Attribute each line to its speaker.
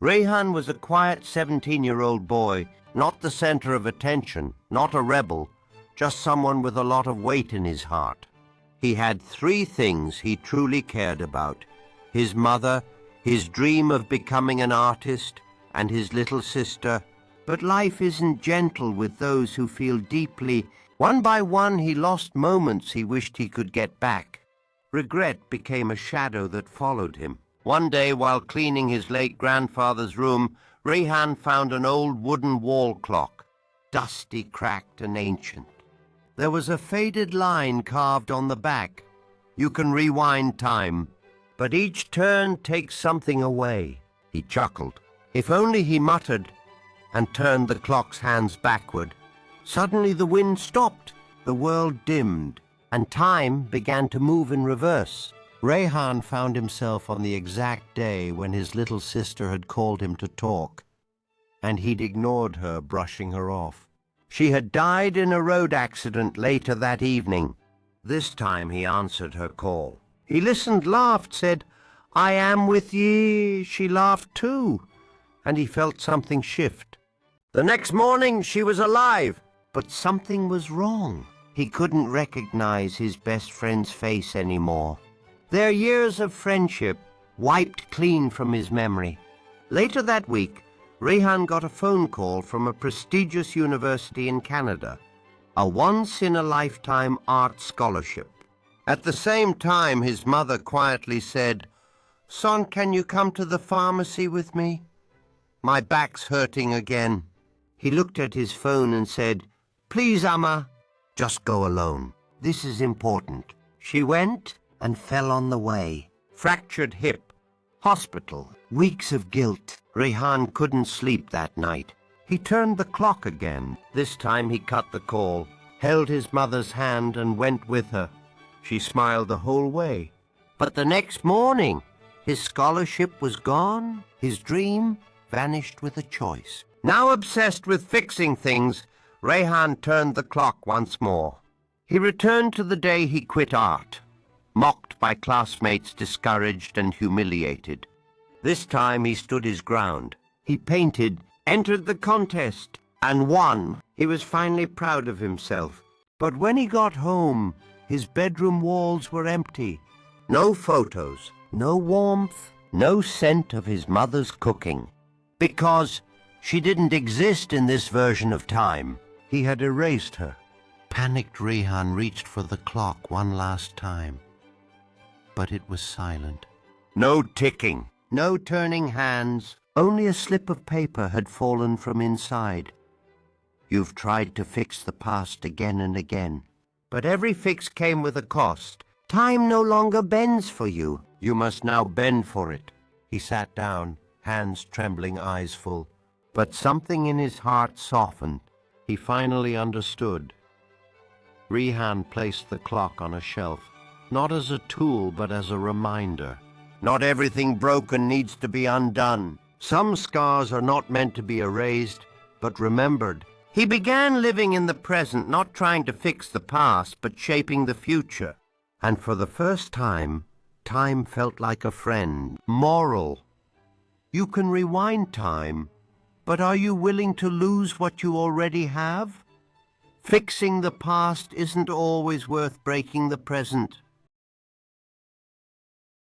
Speaker 1: Rayhan was a quiet 17-year-old boy, not the center of attention, not a rebel, just someone with a lot of weight in his heart. He had three things he truly cared about: his mother, his dream of becoming an artist, and his little sister. But life isn't gentle with those who feel deeply. One by one he lost moments he wished he could get back. Regret became a shadow that followed him. One day, while cleaning his late grandfather's room, Rayhan found an old wooden wall clock, dusty, cracked, and ancient. There was a faded line carved on the back. You can rewind time, but each turn takes something away. He chuckled. If only he muttered and turned the clock's hands backward. Suddenly the wind stopped, the world dimmed, and time began to move in reverse. Rayhan found himself on the exact day when his little sister had called him to talk, and he'd ignored her, brushing her off. She had died in a road accident later that evening. This time he answered her call. He listened, laughed, said, "I am with ye." She laughed too, and he felt something shift. The next morning she was alive, but something was wrong. He couldn't recognize his best friend's face anymore. Their years of friendship wiped clean from his memory. Later that week, Rayhan got a phone call from a prestigious university in Canada, a once-in-a-lifetime art scholarship. At the same time, his mother quietly said, "Son, can you come to the pharmacy with me? My back's hurting again." He looked at his phone and said, "Please, Amma, just go alone. This is important." She went and fell on the way. Fractured hip, hospital, weeks of guilt. Rayhan couldn't sleep that night. He turned the clock again. This time he cut the call, held his mother's hand and went with her. She smiled the whole way. But the next morning, his scholarship was gone. His dream vanished with a choice. Now obsessed with fixing things, Rayhan turned the clock once more. He returned to the day he quit art, mocked by classmates, discouraged and humiliated. This time he stood his ground. He painted, entered the contest, and won. He was finally proud of himself. But when he got home, his bedroom walls were empty. No photos, no warmth, no scent of his mother's cooking. Because she didn't exist in this version of time. He had erased her. Panicked Rayhan reached for the clock one last time. But it was silent. No ticking, no turning hands. Only a slip of paper had fallen from inside. You've tried to fix the past again and again, but every fix came with a cost. Time no longer bends for you. You must now bend for it. He sat down, hands trembling, eyes full. But something in his heart softened. He finally understood. Rayhan placed the clock on a shelf, not as a tool, but as a reminder. Not everything broken needs to be undone. Some scars are not meant to be erased, but remembered. He began living in the present, not trying to fix the past, but shaping the future. And for the first time, time felt like a friend, moral. You can rewind time, but are you willing to lose what you already have? Fixing the past isn't always worth breaking the present.